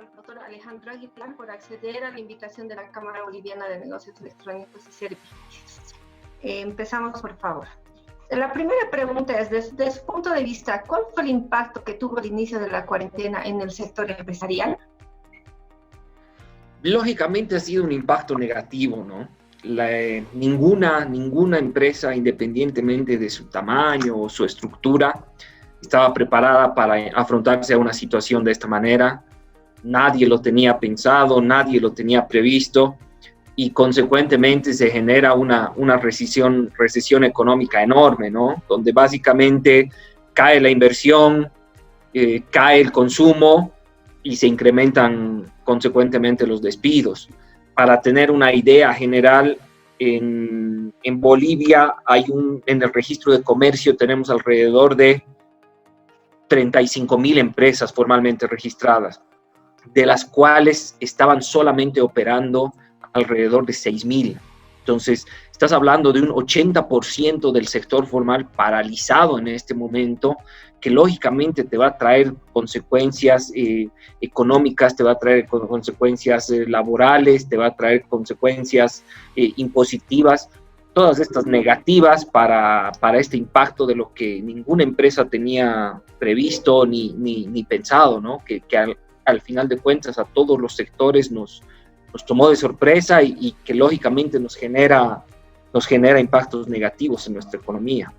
al doctor Alejandro Aguilar por acceder a la invitación de la Cámara Boliviana de Negocios Electrónicos y Servicios. Empezamos, por favor. La primera pregunta es, desde su punto de vista, ¿cuál fue el impacto que tuvo el inicio de la cuarentena en el sector empresarial? Lógicamente ha sido un impacto negativo, ¿no? Ninguna empresa, independientemente de su tamaño o su estructura, estaba preparada para afrontarse a una situación de esta manera. Nadie lo tenía pensado, nadie lo tenía previsto y consecuentemente se genera una recesión económica enorme, ¿no? Donde básicamente cae la inversión, cae el consumo y se incrementan consecuentemente los despidos. Para tener una idea general, en Bolivia en el registro de comercio tenemos alrededor de 35.000 empresas formalmente registradas, de las cuales estaban solamente operando alrededor de 6.000. Entonces, estás hablando de un 80% del sector formal paralizado en este momento, que lógicamente te va a traer consecuencias económicas, te va a traer consecuencias laborales, te va a traer consecuencias impositivas, todas estas negativas para este impacto de lo que ninguna empresa tenía previsto ni pensado, ¿no? Que al final de cuentas a todos los sectores nos tomó de sorpresa y que lógicamente nos genera impactos negativos en nuestra economía.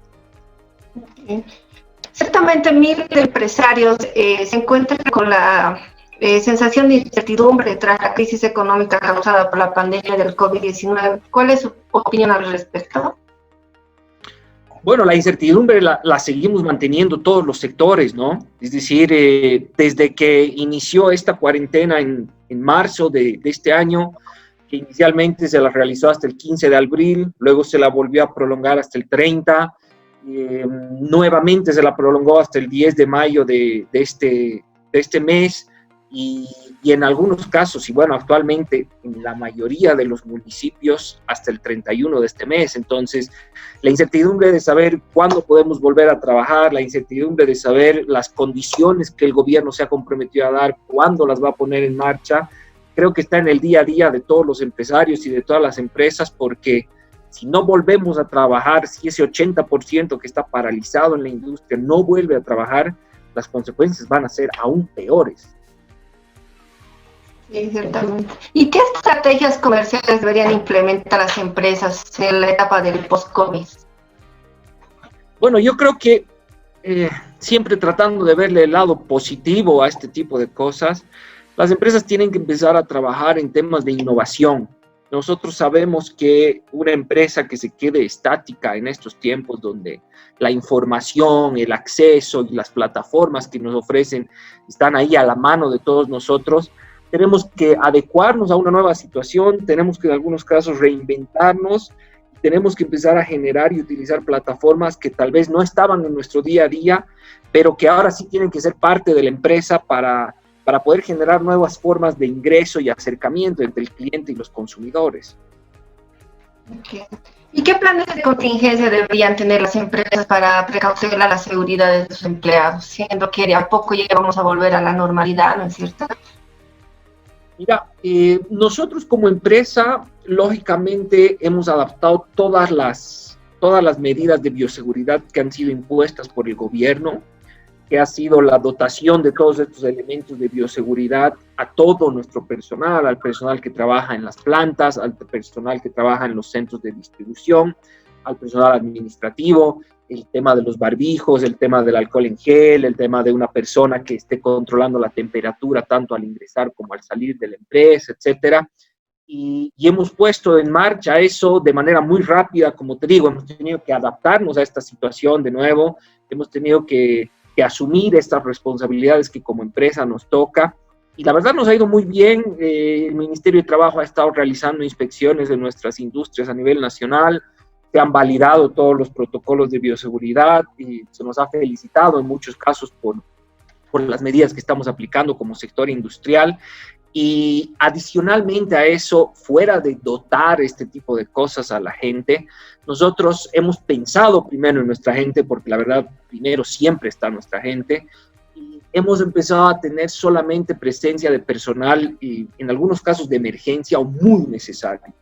Ciertamente miles de empresarios se encuentran con la sensación de incertidumbre tras la crisis económica causada por la pandemia del COVID-19. ¿Cuál es su opinión al respecto? Bueno, la incertidumbre la seguimos manteniendo todos los sectores, ¿no? Es decir, desde que inició esta cuarentena en marzo de este año, que inicialmente se la realizó hasta el 15 de abril, luego se la volvió a prolongar hasta el 30, nuevamente se la prolongó hasta el 10 de mayo de este mes, y en algunos casos, y bueno, actualmente en la mayoría de los municipios hasta el 31 de este mes. Entonces, la incertidumbre de saber cuándo podemos volver a trabajar, la incertidumbre de saber las condiciones que el gobierno se ha comprometido a dar, cuándo las va a poner en marcha, creo que está en el día a día de todos los empresarios y de todas las empresas, porque si no volvemos a trabajar, si ese 80% que está paralizado en la industria no vuelve a trabajar, las consecuencias van a ser aún peores. Sí, ciertamente. ¿Y qué estrategias comerciales deberían implementar las empresas en la etapa del post-COVID? Bueno, yo creo que siempre tratando de verle el lado positivo a este tipo de cosas, las empresas tienen que empezar a trabajar en temas de innovación. Nosotros sabemos que una empresa que se quede estática en estos tiempos donde la información, el acceso y las plataformas que nos ofrecen están ahí a la mano de todos nosotros, tenemos que adecuarnos a una nueva situación, tenemos que en algunos casos reinventarnos, tenemos que empezar a generar y utilizar plataformas que tal vez no estaban en nuestro día a día, pero que ahora sí tienen que ser parte de la empresa para poder generar nuevas formas de ingreso y acercamiento entre el cliente y los consumidores. Okay. ¿Y qué planes de contingencia deberían tener las empresas para precautelar la seguridad de sus empleados, siendo que de a poco ya vamos a volver a la normalidad, ¿no es cierto? Mira, nosotros como empresa, lógicamente, hemos adaptado todas las medidas de bioseguridad que han sido impuestas por el gobierno, que ha sido la dotación de todos estos elementos de bioseguridad a todo nuestro personal, al personal que trabaja en las plantas, al personal que trabaja en los centros de distribución, al personal administrativo, el tema de los barbijos, el tema del alcohol en gel, el tema de una persona que esté controlando la temperatura tanto al ingresar como al salir de la empresa, etcétera. Y hemos puesto en marcha eso de manera muy rápida, como te digo, hemos tenido que adaptarnos a esta situación de nuevo, hemos tenido que asumir estas responsabilidades que como empresa nos toca, y la verdad nos ha ido muy bien. El Ministerio de Trabajo ha estado realizando inspecciones de nuestras industrias a nivel nacional, se han validado todos los protocolos de bioseguridad y se nos ha felicitado en muchos casos por las medidas que estamos aplicando como sector industrial. Y adicionalmente a eso, fuera de dotar este tipo de cosas a la gente, nosotros hemos pensado primero en nuestra gente, porque la verdad, primero siempre está nuestra gente, hemos empezado a tener solamente presencia de personal, y en algunos casos de emergencia o muy necesario.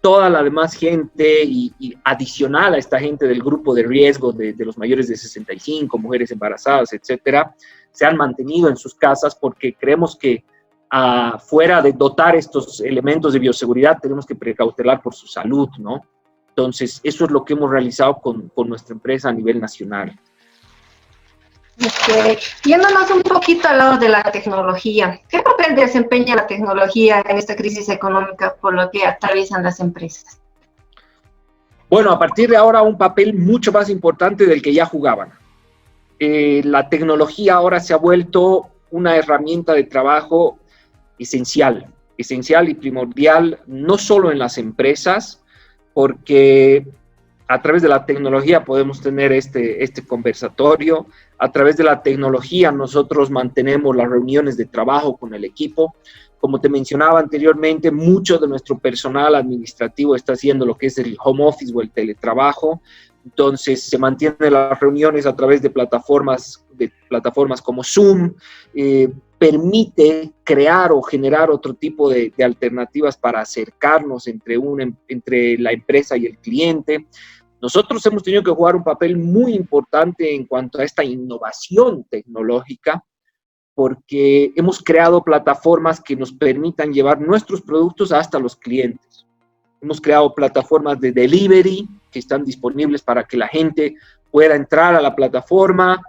Toda la demás gente y adicional a esta gente del grupo de riesgo de los mayores de 65, mujeres embarazadas, etcétera, se han mantenido en sus casas porque creemos que fuera de dotar estos elementos de bioseguridad, tenemos que precautelar por su salud, ¿no? Entonces, eso es lo que hemos realizado con nuestra empresa a nivel nacional. Yéndonos un poquito al lado de la tecnología, ¿qué papel desempeña la tecnología en esta crisis económica por lo que atraviesan las empresas? Bueno, a partir de ahora un papel mucho más importante del que ya jugaban. La tecnología ahora se ha vuelto una herramienta de trabajo esencial y primordial, no solo en las empresas, porque a través de la tecnología podemos tener este conversatorio. A través de la tecnología nosotros mantenemos las reuniones de trabajo con el equipo. Como te mencionaba anteriormente, mucho de nuestro personal administrativo está haciendo lo que es el home office o el teletrabajo. Entonces se mantienen las reuniones a través de plataformas como Zoom. Permite crear o generar otro tipo de alternativas para acercarnos entre la empresa y el cliente. Nosotros hemos tenido que jugar un papel muy importante en cuanto a esta innovación tecnológica, porque hemos creado plataformas que nos permitan llevar nuestros productos hasta los clientes. Hemos creado plataformas de delivery que están disponibles para que la gente pueda entrar a la plataforma,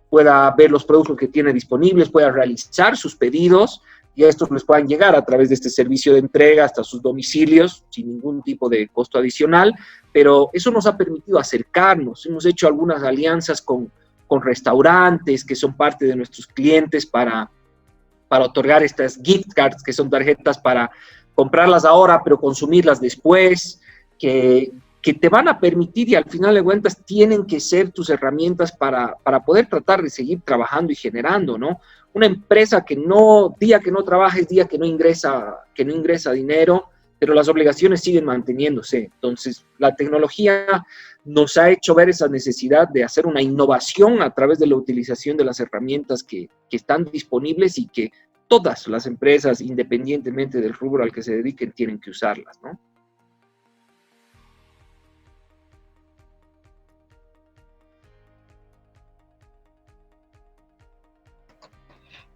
pueda ver los productos que tiene disponibles, pueda realizar sus pedidos y a estos les puedan llegar a través de este servicio de entrega hasta sus domicilios sin ningún tipo de costo adicional, pero eso nos ha permitido acercarnos. Hemos hecho algunas alianzas con restaurantes que son parte de nuestros clientes para otorgar estas gift cards, que son tarjetas para comprarlas ahora pero consumirlas después, que te van a permitir y al final de cuentas tienen que ser tus herramientas para poder tratar de seguir trabajando y generando, ¿no? Una empresa día que no trabaja es día que no ingresa dinero, pero las obligaciones siguen manteniéndose. Entonces, la tecnología nos ha hecho ver esa necesidad de hacer una innovación a través de la utilización de las herramientas que están disponibles y que todas las empresas, independientemente del rubro al que se dediquen, tienen que usarlas, ¿no?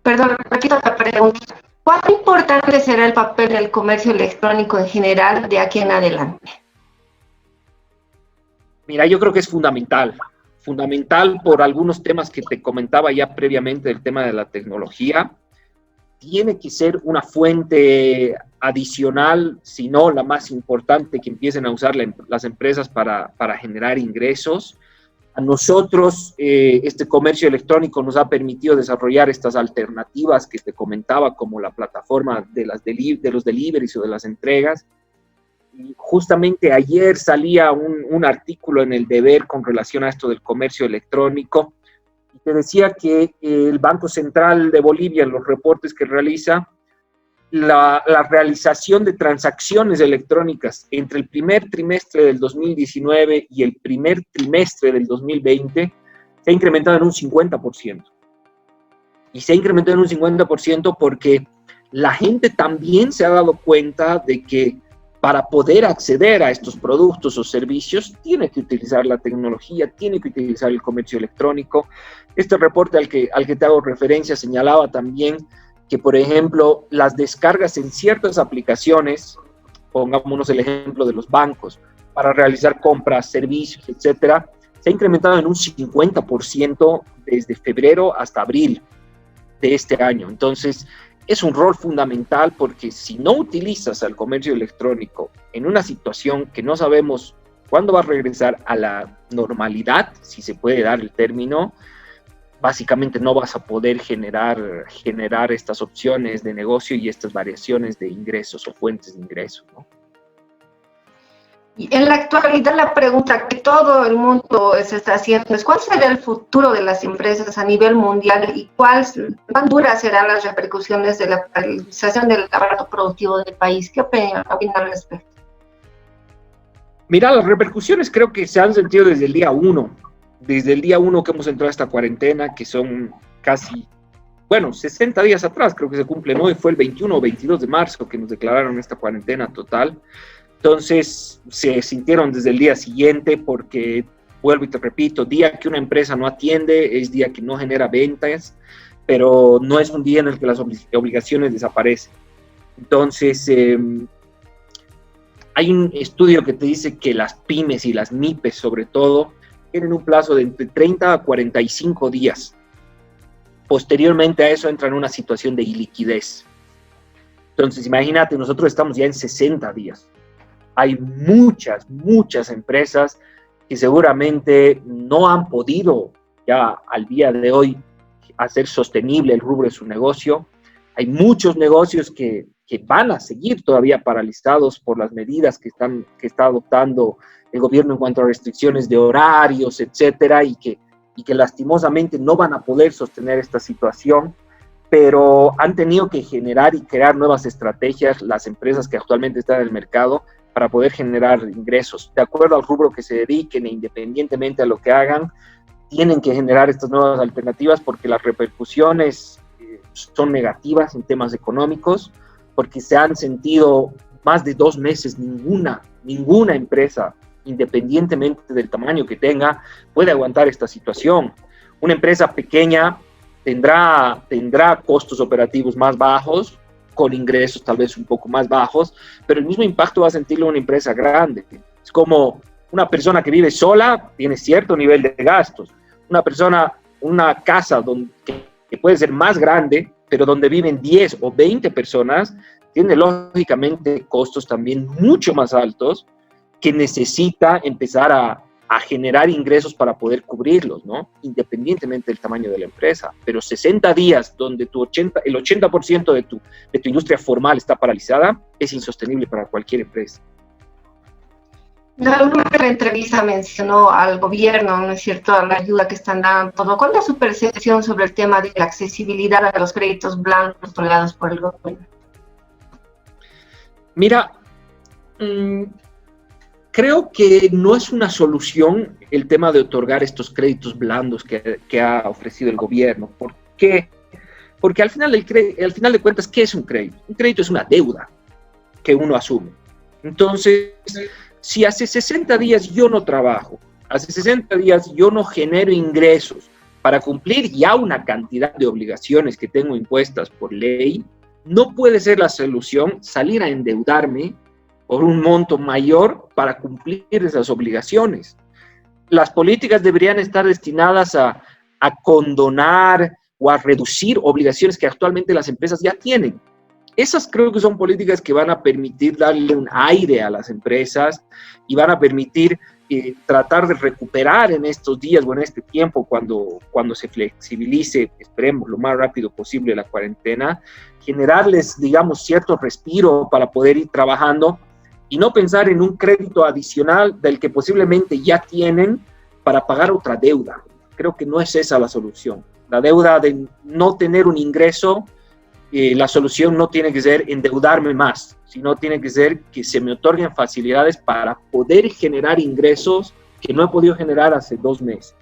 Perdón, repito la pregunta. ¿Cuán importante será el papel del comercio electrónico en general de aquí en adelante? Mira, yo creo que es fundamental por algunos temas que te comentaba ya previamente del tema de la tecnología. Tiene que ser una fuente adicional, si no la más importante, que empiecen a usar las empresas para generar ingresos. A nosotros este comercio electrónico nos ha permitido desarrollar estas alternativas que te comentaba, como la plataforma de los deliveries o de las entregas. Y justamente ayer salía un artículo en El Deber con relación a esto del comercio electrónico. Y te decía que el Banco Central de Bolivia, en los reportes que realiza, la realización de transacciones electrónicas entre el primer trimestre del 2019 y el primer trimestre del 2020 se ha incrementado en un 50%. Y se ha incrementado en un 50% porque la gente también se ha dado cuenta de que para poder acceder a estos productos o servicios tiene que utilizar la tecnología, tiene que utilizar el comercio electrónico. Este reporte al que te hago referencia señalaba también que, por ejemplo, las descargas en ciertas aplicaciones, pongámonos el ejemplo de los bancos, para realizar compras, servicios, etcétera, se ha incrementado en un 50% desde febrero hasta abril de este año. Entonces, es un rol fundamental porque si no utilizas al comercio electrónico en una situación que no sabemos cuándo va a regresar a la normalidad, si se puede dar el término, básicamente no vas a poder generar estas opciones de negocio y estas variaciones de ingresos o fuentes de ingresos, ¿no? Y en la actualidad la pregunta que todo el mundo se está haciendo es ¿cuál será el futuro de las empresas a nivel mundial y cuán duras serán las repercusiones de la paralización del aparato productivo del país? ¿Qué opinan al respecto? Mira, las repercusiones creo que se han sentido desde el día 1. Desde el día 1 que hemos entrado a esta cuarentena, que son casi bueno, 60 días atrás, creo que se cumplen hoy, fue el 21 o 22 de marzo que nos declararon esta cuarentena total. Entonces se sintieron desde el día siguiente porque, vuelvo y te repito, día que una empresa no atiende es día que no genera ventas, pero no es un día en el que las obligaciones desaparecen. Entonces, hay un estudio que te dice que las pymes y las MIPES, sobre todo, tienen un plazo de entre 30 a 45 días. Posteriormente a eso entra en una situación de iliquidez. Entonces, imagínate, nosotros estamos ya en 60 días. Hay muchas empresas que seguramente no han podido ya al día de hoy hacer sostenible el rubro de su negocio. Hay muchos negocios que van a seguir todavía paralizados por las medidas que está adoptando el gobierno en cuanto a restricciones de horarios, etcétera, y que lastimosamente no van a poder sostener esta situación, pero han tenido que generar y crear nuevas estrategias las empresas que actualmente están en el mercado para poder generar ingresos. De acuerdo al rubro que se dediquen e independientemente a lo que hagan, tienen que generar estas nuevas alternativas porque las repercusiones son negativas en temas económicos, porque se han sentido más de 2 meses ninguna empresa, independientemente del tamaño que tenga, puede aguantar esta situación. Una empresa pequeña tendrá costos operativos más bajos, con ingresos tal vez un poco más bajos, pero el mismo impacto va a sentirlo una empresa grande. Es como una persona que vive sola, tiene cierto nivel de gastos. Una casa que puede ser más grande, pero donde viven 10 o 20 personas, tiene lógicamente costos también mucho más altos que necesita empezar a generar ingresos para poder cubrirlos, ¿no? Independientemente del tamaño de la empresa. Pero 60 días donde el 80% de tu industria formal está paralizada es insostenible para cualquier empresa. En alguna entrevista mencionó al gobierno, ¿no es cierto?, a la ayuda que están dando. ¿Cuál es su percepción sobre el tema de la accesibilidad a los créditos blancos otorgados por el gobierno? Mira, creo que no es una solución el tema de otorgar estos créditos blandos que ha ofrecido el gobierno. ¿Por qué? Porque al final de cuentas, ¿qué es un crédito? Un crédito es una deuda que uno asume. Entonces, si hace 60 días yo no trabajo, hace 60 días yo no genero ingresos para cumplir ya una cantidad de obligaciones que tengo impuestas por ley, no puede ser la solución salir a endeudarme por un monto mayor para cumplir esas obligaciones. Las políticas deberían estar destinadas a condonar o a reducir obligaciones que actualmente las empresas ya tienen. Esas creo que son políticas que van a permitir darle un aire a las empresas y van a permitir tratar de recuperar en estos días o en este tiempo cuando se flexibilice, esperemos, lo más rápido posible la cuarentena, generarles, digamos, cierto respiro para poder ir trabajando y no pensar en un crédito adicional del que posiblemente ya tienen para pagar otra deuda. Creo que no es esa la solución. La deuda de no tener un ingreso, la solución no tiene que ser endeudarme más, sino tiene que ser que se me otorguen facilidades para poder generar ingresos que no he podido generar hace 2 meses.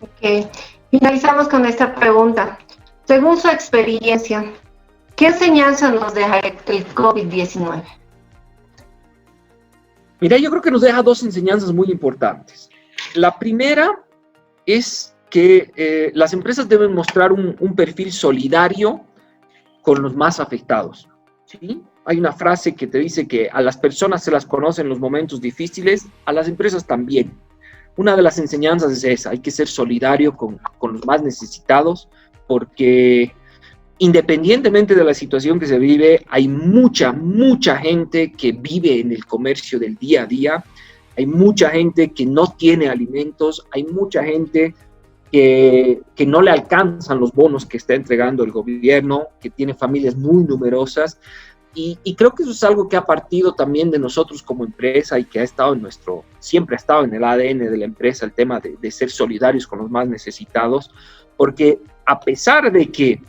Ok, finalizamos con esta pregunta. Según su experiencia, ¿qué enseñanza nos deja el COVID-19? Mira, yo creo que nos deja 2 enseñanzas muy importantes. La primera es que las empresas deben mostrar un perfil solidario con los más afectados, ¿sí? Hay una frase que te dice que a las personas se las conoce en los momentos difíciles, a las empresas también. Una de las enseñanzas es esa, hay que ser solidario con los más necesitados, porque independientemente de la situación que se vive, hay mucha gente que vive en el comercio del día a día, hay mucha gente que no tiene alimentos, hay mucha gente que no le alcanzan los bonos que está entregando el gobierno, que tiene familias muy numerosas, y creo que eso es algo que ha partido también de nosotros como empresa y que siempre ha estado en el ADN de la empresa, el tema de ser solidarios con los más necesitados, porque a pesar de que,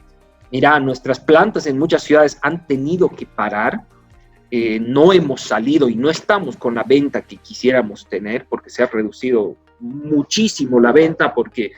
mira, nuestras plantas en muchas ciudades han tenido que parar, no hemos salido y no estamos con la venta que quisiéramos tener, porque se ha reducido muchísimo la venta, porque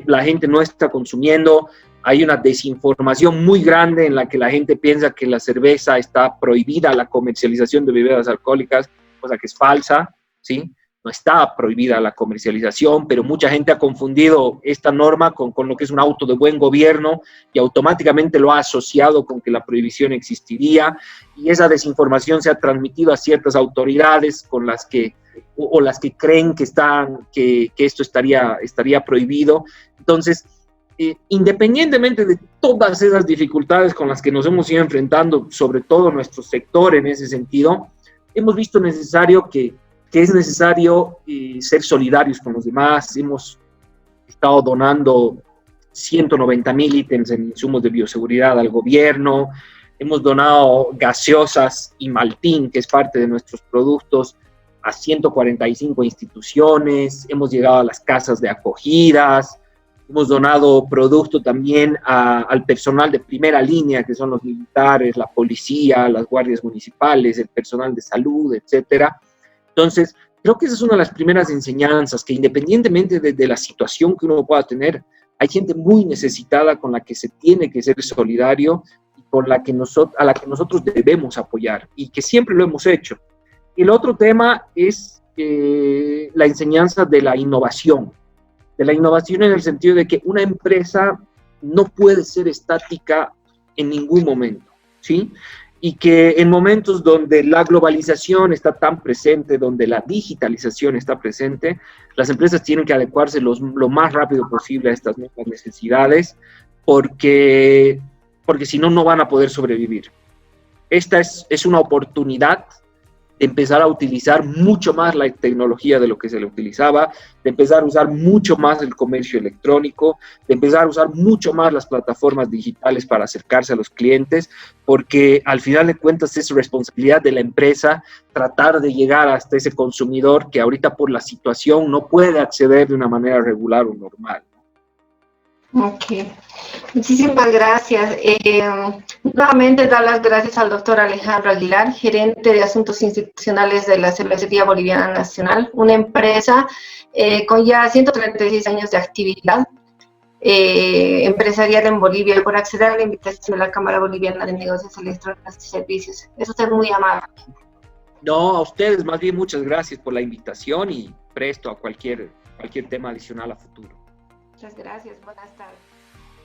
la gente no está consumiendo. Hay una desinformación muy grande en la que la gente piensa que la cerveza está prohibida, la comercialización de bebidas alcohólicas, cosa que es falsa, ¿sí? No está prohibida la comercialización, pero mucha gente ha confundido esta norma con lo que es un auto de buen gobierno y automáticamente lo ha asociado con que la prohibición existiría, y esa desinformación se ha transmitido a ciertas autoridades con las que, o las que creen que esto estaría prohibido. Entonces, independientemente de todas esas dificultades con las que nos hemos ido enfrentando, sobre todo nuestro sector en ese sentido, hemos visto que es necesario ser solidarios con los demás. Hemos estado donando 190,000 ítems en insumos de bioseguridad al gobierno, hemos donado gaseosas y maltín, que es parte de nuestros productos, a 145 instituciones, hemos llegado a las casas de acogidas, hemos donado producto también al personal de primera línea, que son los militares, la policía, las guardias municipales, el personal de salud, etcétera. Entonces, creo que esa es una de las primeras enseñanzas, que independientemente de la situación que uno pueda tener, hay gente muy necesitada con la que se tiene que ser solidario y a la que nosotros debemos apoyar, y que siempre lo hemos hecho. El otro tema es la enseñanza de la innovación en el sentido de que una empresa no puede ser estática en ningún momento, ¿sí? Y que en momentos donde la globalización está tan presente, donde la digitalización está presente, las empresas tienen que adecuarse lo más rápido posible a estas nuevas necesidades, porque si no, no van a poder sobrevivir. Esta es una oportunidad de empezar a utilizar mucho más la tecnología de lo que se le utilizaba, de empezar a usar mucho más el comercio electrónico, de empezar a usar mucho más las plataformas digitales para acercarse a los clientes, porque al final de cuentas es responsabilidad de la empresa tratar de llegar hasta ese consumidor que ahorita por la situación no puede acceder de una manera regular o normal. Ok, muchísimas gracias. Nuevamente dar las gracias al doctor Alejandro Aguilar, gerente de Asuntos Institucionales de la Cervecería Boliviana Nacional, una empresa con ya 136 años de actividad empresarial en Bolivia, por acceder a la invitación de la Cámara Boliviana de Negocios Electrónicos y Servicios. Es usted muy amable. No, a ustedes más bien muchas gracias por la invitación y presto a cualquier tema adicional a futuro. Muchas gracias. Buenas tardes.